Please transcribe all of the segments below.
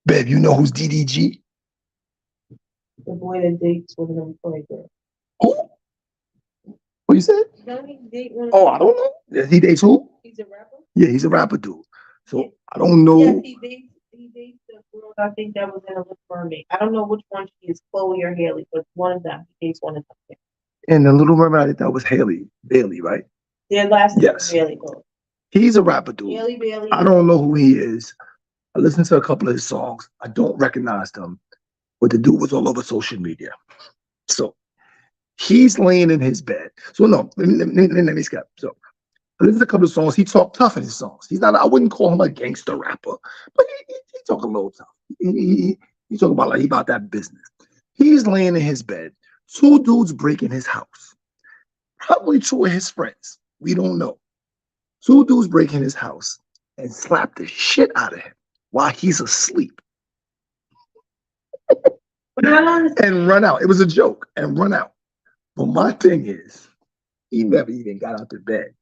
Babe, you know who's DDG? The boy that dates with an employee girl. Who? What you said? Don't he date one? Oh, I don't know. He dates who? He's a rapper. Yeah, he's a rapper dude. So Yeah. I don't know. Yes, he dates. He dates the girl. I think that was in a Little Mermaid. I don't know which one she is, Chloe or Haley, but one of them. He dates one of them. And the Little Mermaid, I think that was Haley Bailey, right? Their last name Yes. is Bailey. Though. He's a rapper dude. Haley Bailey. I don't know who he is. I listened to a couple of his songs. I don't recognize them, but the dude was all over social media. So he's laying in his bed. So no, let me skip. So there's a couple of songs. He talked tough in his songs. He's not. I wouldn't call him a gangster rapper, but he talk a little tough. He talk about like he about that business. He's laying in his bed. Two dudes break in his house. Probably two of his friends. We don't know. Two dudes break in his house and slap the shit out of him while he's asleep. And run out. It was a joke. And run out. But my thing is, he never even got out of bed.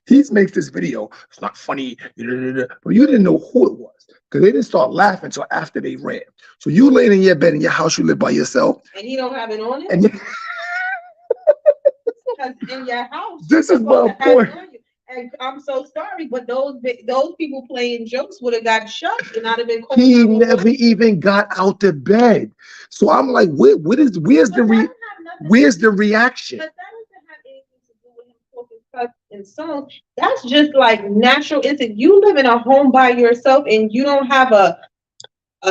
He makes this video. It's not funny, but you didn't know who it was because they didn't start laughing until after they ran. So you laying in your bed in your house, you live by yourself, and he don't have it on it. And in your house, this is my point. And I'm so sorry, but those people playing jokes would have got shot and I'd have been. He never even got out of bed. So I'm like, where's the reaction? But that doesn't have anything to do with him talking cuss and songs. That's just like natural instinct. You live in a home by yourself and you don't have a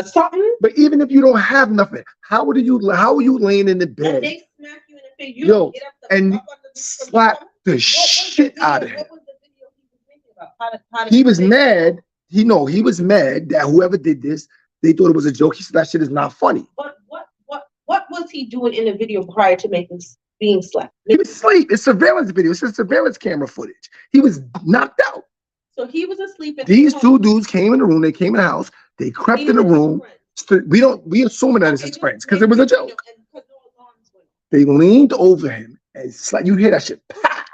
something. But even if you don't have nothing, how are you laying in the bed? And they smack you in the face. You don't get up and slap the shit out of him. He was mad. He was mad that whoever did this, they thought it was a joke. He said that shit is not funny. But what was he doing in the video prior to being slapped? He was asleep. It's surveillance video. It's surveillance camera footage. He was knocked out. So he was asleep. These two dudes came in the room. They came in the house. They crept in the room. We assuming that it's his friends because it was a joke. They leaned over him and you hear that shit. Pow!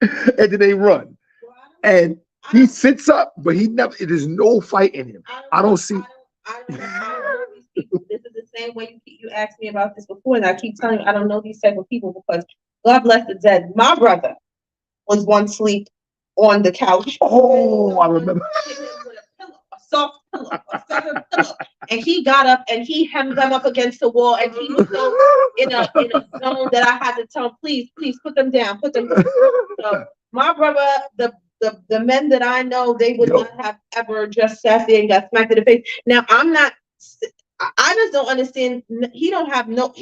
And then they run. And he sits up, but it is no fight in him. I don't see. I don't know these people. This is the same way you asked me about this before, and I keep telling you I don't know these type of people because God bless the dead. My brother was once asleep on the couch. Oh, I remember. With a soft pillow, a feather pillow, and he got up and he hemmed them up against the wall, and he was so in a zone that I had to tell him, please put them down, put them down. So my brother, the men that I know, they would not have ever just sat there and got smacked in the face. Now I just don't understand. He don't have no.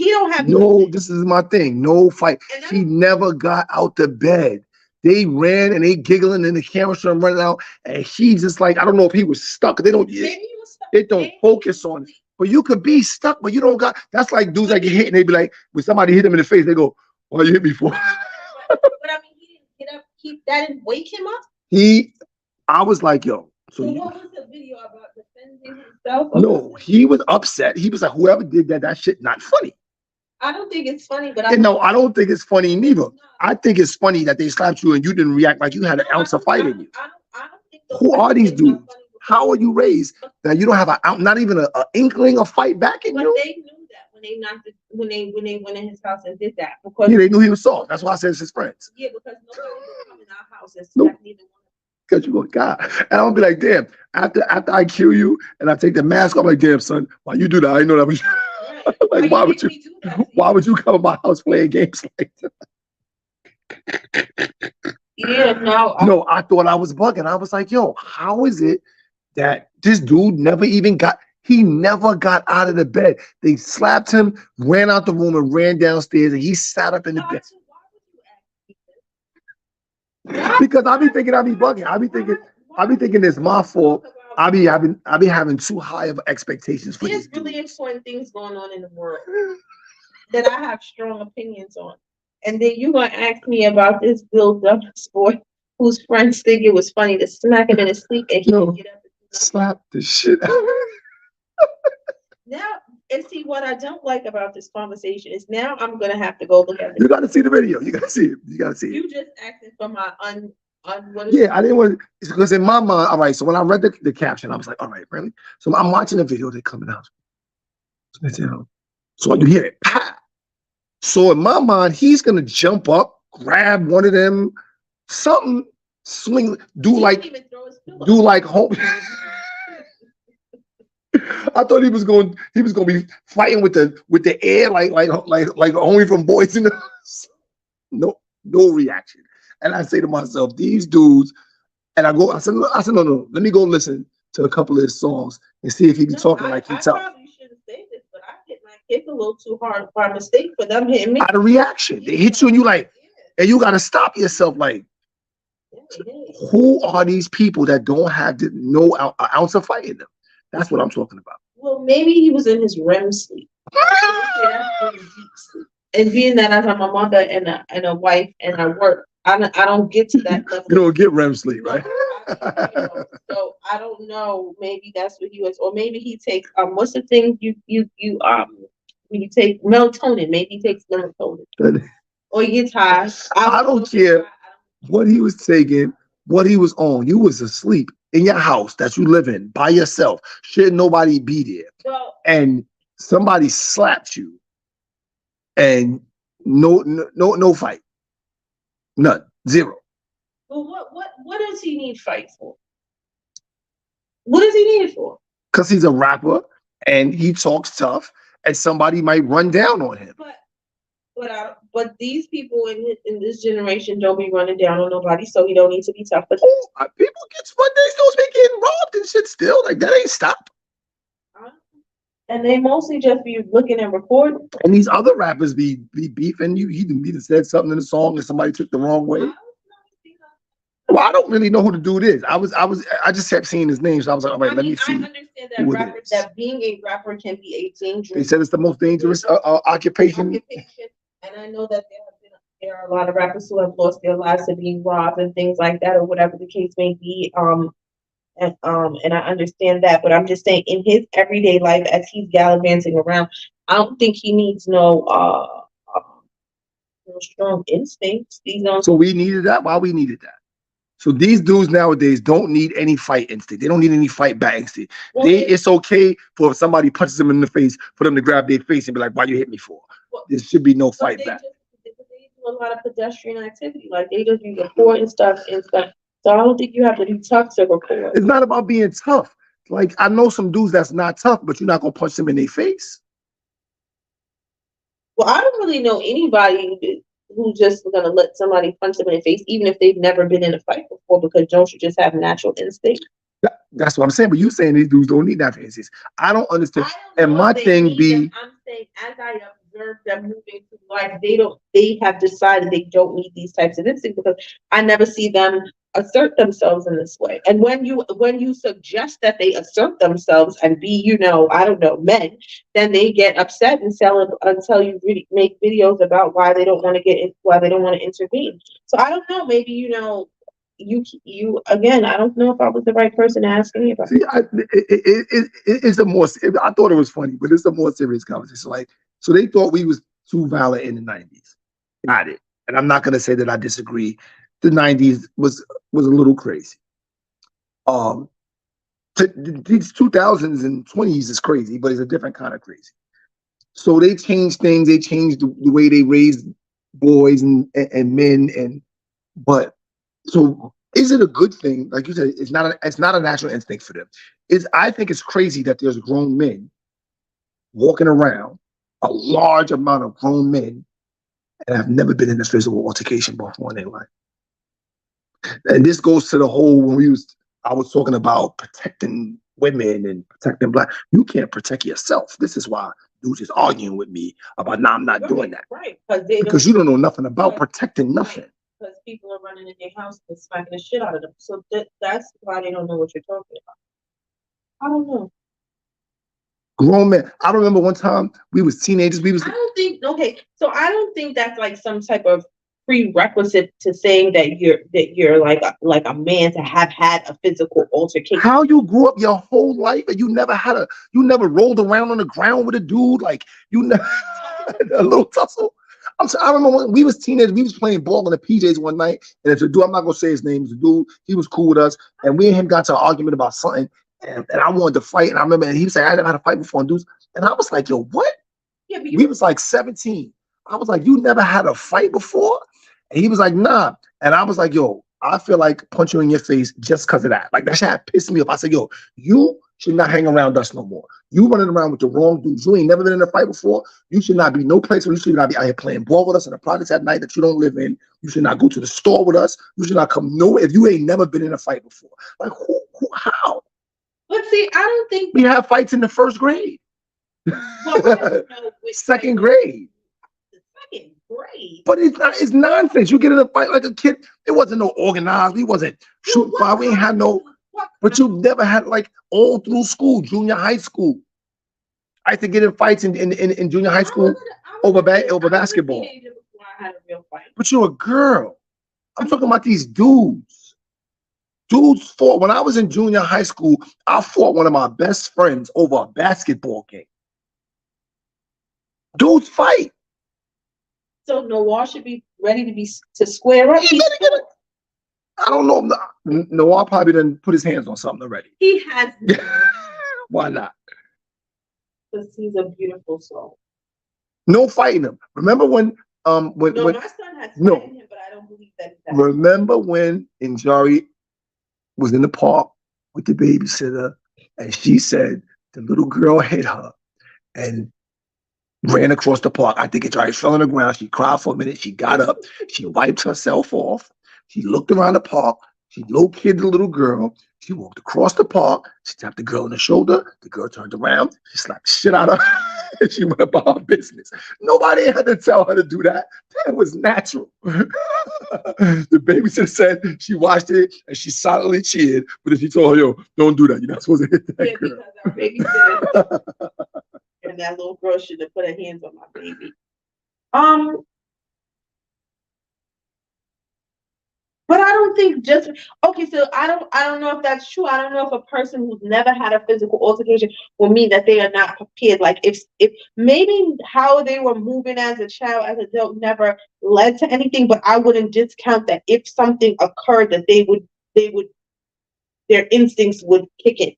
This is my thing. No fight. He never got out the bed. They ran and they giggling and the camera started running out, and he just like, I don't know if he was stuck. They don't focus on it. But you could be stuck, but you don't got. That's like dudes that get hit and they be like, when somebody hit them in the face, they go, "Why you hit me for?" But I mean, he didn't get up. That didn't wake him up. I was like, yo. So what was the video about defending himself? No, he was upset. He was like, whoever did that shit not funny. I don't think it's funny, but I don't think it's funny neither. No. I think it's funny that they slapped you and you didn't react like you had an ounce of fight in you. I don't think who are these dudes? How are you raised that you don't have not even an inkling of fight back in you? But they knew that when they knocked it, when they went in his house and did that because they knew he was soft. That's why I said it's his friends. Yeah, because nobody would come in our house and slap neither one. Because you go, God. And I'll be like, damn, after I kill you and I take the mask off, I'm like, damn, son, why you do that? I didn't know that was like, why would you come to my house playing games like that? Yeah, no. I thought I was bugging. I was like, yo, how is it that this dude never got out of the bed? They slapped him, ran out the room and ran downstairs and he sat up in the bed. Because I be thinking I be bugging. I be thinking it's my fault. I be having too high of expectations for There's really important things going on in the world that I have strong opinions on. And then you're gonna ask me about this Bill Douglas boy whose friends think it was funny to smack him in his sleep and he didn't get up and slap the shit out. Now, and see what I don't like about this conversation is now I'm gonna have to go look at it. You gotta see the video. You gotta see it. You just asking for my Yeah, I didn't want to, because in my mind, all right, so when I read the caption, I was like, all right, really? So I'm watching the video, they coming out. So you hear it. Pah! So in my mind, he's gonna jump up, grab one of them, something, swing, do like home. I thought he was going to be fighting with the air like only from Boys in the no reaction. And I say to myself, these dudes, and I said no, let me go listen to a couple of his songs and see if he be talking like he tough. I probably shouldn't say this, but I hit my kick a little too hard by mistake for them hitting me. Out of reaction, they hit you and you like, and you got to stop yourself like. Who are these people that don't have no ounce of fight in them? That's what I'm talking about. Well, maybe he was in his REM sleep. And being that I'm a mother and a wife and I work, I don't get to that level. You don't get REM sleep, right? So I don't know. Maybe that's what he was, or maybe he takes what's the thing when you take melatonin? Maybe he takes melatonin. Or you get tired. I don't care what he was taking, what he was on. You was asleep in your house that you live in by yourself. Should nobody be there? And somebody slapped you, and no fight, none, zero. Well, what does he need fight for? What does he need it for? Because he's a rapper and he talks tough, and somebody might run down on him. But these people in this generation don't be running down on nobody, so he don't need to be tough. But people get one day still be getting robbed and shit still. Like that ain't stop. And they mostly just be looking and recording. And these other rappers be beefing you. He said something in the song and somebody took the wrong way. Well, I don't really know who the dude is. I just kept seeing his name, so I was like, all right, let me see. I understand that being a rapper can be a dangerous. They said it's the most dangerous occupation. And I know that there are a lot of rappers who have lost their lives to being robbed and things like that, or whatever the case may be. And I understand that, but I'm just saying, in his everyday life, as he's gallivanting around, I don't think he needs no strong instincts. So we needed that. Why we needed that? So these dudes nowadays don't need any fight instinct. They don't need any fight back instinct. Well, it's okay for if somebody punches them in the face for them to grab their face and be like, "Why you hit me for?" There should be no fight back. They do a lot of pedestrian activity, like they just be recording stuff and stuff. So I don't think you have to be tough to record. It's not about being tough. Like I know some dudes that's not tough, but you're not gonna punch them in their face. Well, I don't really know anybody who's just gonna let somebody punch them in the face, even if they've never been in a fight before, because don't you just have natural instinct? That's what I'm saying. But you saying these dudes don't need natural instincts. I don't understand. And my thing be, I'm saying, as I observe them moving through life, they have decided they don't need these types of instincts, because I never see them assert themselves in this way. And when you suggest that they assert themselves and be, I don't know, men, then they get upset until you really make videos about why they don't want to intervene. So I don't know, maybe you again, I don't know if I was the right person to ask anybody. See, it's a more. I thought it was funny, but it's a more serious conversation. Like, so they thought we was too violent in the 90s. Got it. And I'm not gonna say that I disagree. The 90s was a little crazy. These 2000s and 20s is crazy, but it's a different kind of crazy. So they changed things. They changed the way they raised boys and men. But so is it a good thing? Like you said, it's not a natural instinct for them. I think it's crazy that there's grown men walking around, a large amount of grown men, and have never been in a physical altercation before in their life. And this goes to the whole I was talking about protecting women and protecting black. You can't protect yourself. This is why dudes is arguing with me about, I'm not doing that. Right. Because you don't know nothing about protecting nothing. Because people are running in their house and smacking the shit out of them. So that's why they don't know what you're talking about. I don't know. Grown men. I remember one time we was teenagers. I don't think that's like some type of prerequisite to saying that you're like a man to have had a physical altercation. How you grew up your whole life and you never rolled around on the ground with a dude, like you never had a little tussle. I don't know when we was teenagers, we was playing ball in the PJs one night, and it's a dude, I'm not gonna say his name, it's a dude, he was cool with us, and we and him got to an argument about something, and I wanted to fight, and I remember, and he was like, I never had to fight before, and dudes, and I was like, yo, what? Yeah, but We was like 17. I was like, you never had a fight before? And he was like, nah. And I was like, yo, I feel like punch you in your face just because of that. Like that shit had pissed me off. I said, yo, you should not hang around us no more. You running around with the wrong dudes. You ain't never been in a fight before. You should not be no place where you should not be out here playing ball with us in the projects at night that you don't live in. You should not go to the store with us. You should not come nowhere if you ain't never been in a fight before. Like how? But see, I don't think We have fights in the first grade. well, Second grade. Second grade. But it's nonsense. You get in a fight like a kid. It wasn't no organized. We wasn't shooting fire. We ain't had no. But you never had like all through school, junior high school. I used to get in fights in junior high school over basketball. I had a real fight. But you're a girl. I'm talking about these dudes. Dudes fought. When I was in junior high school, I fought one of my best friends over a basketball game. Dudes fight. So Noah should be ready to square up. I don't know. Noah probably didn't put his hands on something already. He has. Why not? Because he's a beautiful soul. No fighting him. Remember when No, my son has fighting him, but I don't believe that. Remember when Injari was in the park with the babysitter, and she said the little girl hit her and ran across the park. I think Injari fell on the ground. She cried for a minute. She got up. She wiped herself off. She looked around the park. She located the little girl. She walked across the park. She tapped the girl on the shoulder. The girl turned around. She slapped the shit out of her. And she went about her business. Nobody had to tell her to do that. That was natural. The babysitter said she watched it and she silently cheered. But if she told her, yo, don't do that. You're not supposed to hit that girl. Because our babysitter and that little girl should have put her hands on my baby. But I don't think so I don't know if that's true. I don't know if a person who's never had a physical altercation will mean that they are not prepared. Like if maybe how they were moving as a child, as an adult never led to anything, but I wouldn't discount that if something occurred that their instincts would kick in.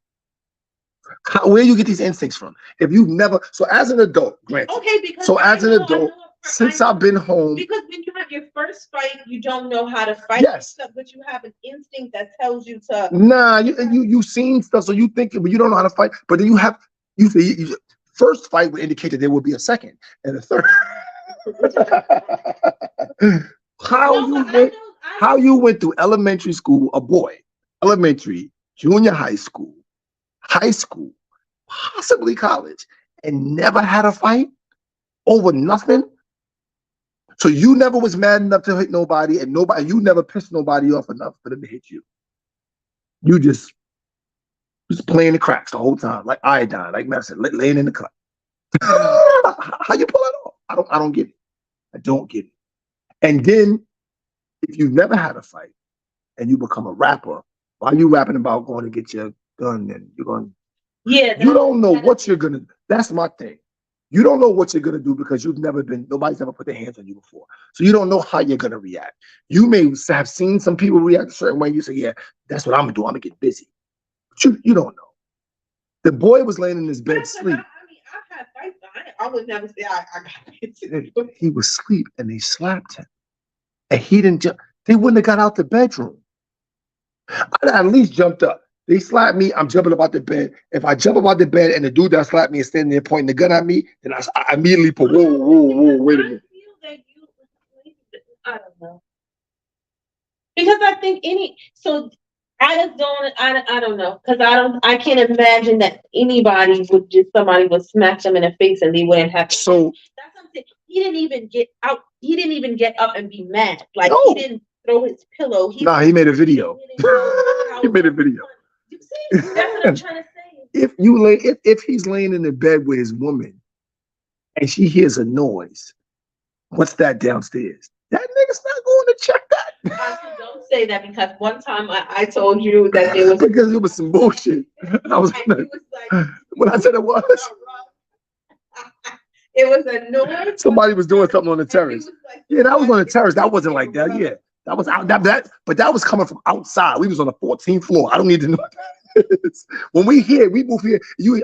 Where do you get these instincts from? If you've never, so as an adult, granted. Okay, because since I've been home. Because when you have your first fight, you don't know how to fight. Yes. But you have an instinct that tells you to. Nah, you've seen stuff, so you think, but you don't know how to fight. But then you say first fight would indicate that there will be a second and a third. How you went through elementary school, a boy, elementary, junior high school, possibly college, and never had a fight over nothing? So you never was mad enough to hit nobody, and you never pissed nobody off enough for them to hit you. You just playing the cracks the whole time, like iodine, like Matt said, laying in the cut. How you pull it off? I don't get it. I don't get it. And then if you've never had a fight and you become a rapper, why are you rapping about going to get your gun and you're going? Yeah. You don't know what you're gonna. That's my thing. You don't know what you're gonna do because nobody's ever put their hands on you before. So you don't know how you're gonna react. You may have seen some people react a certain way. You say, yeah, that's what I'm gonna do. I'm gonna get busy. But you don't know. The boy was laying in his bed asleep. I've had fights. I would never say I got it. He was asleep and they slapped him. And he didn't they wouldn't have got out the bedroom. I'd at least jumped up. They slapped me, I'm jumping up out the bed. If I jump up out the bed and the dude that slapped me is standing there pointing the gun at me, then I immediately put, whoa, wait a minute. I don't know. Because I think I don't know. Because I can't imagine that somebody would smack them in the face and they wouldn't have. So that's what I'm saying. He didn't even get out. He didn't even get up and be mad. Like no. He didn't throw his pillow. He made a video. He made a video. You see, that's what I'm trying to say. If he's laying in the bed with his woman and she hears a noise, what's that downstairs? That nigga's not going to check that. Don't say that because one time I told you that there was because it was some bullshit. I was when I said it was. It was a noise. Somebody was doing something on the And he terrace. was like, Yeah, that was on the terrace. That wasn't like that. Yeah, that was out. But that was coming from outside. We was on the 14th floor. I don't need to know what that is. When we move here.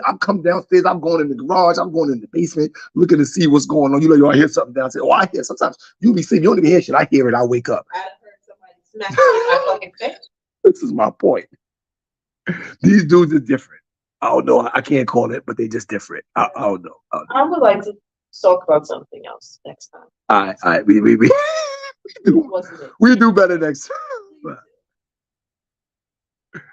I'm coming downstairs. I'm going in the garage. I'm going in the basement, looking to see what's going on. You know, you hear something downstairs. Oh, I hear. Sometimes you be sleeping. You don't even hear shit. I hear it. I wake up. I heard somebody smack my fucking face. This is my point. These dudes are different. I don't know. I can't call it, but they just different. I don't know. I would like to talk about something else next time. All right. We do better next time.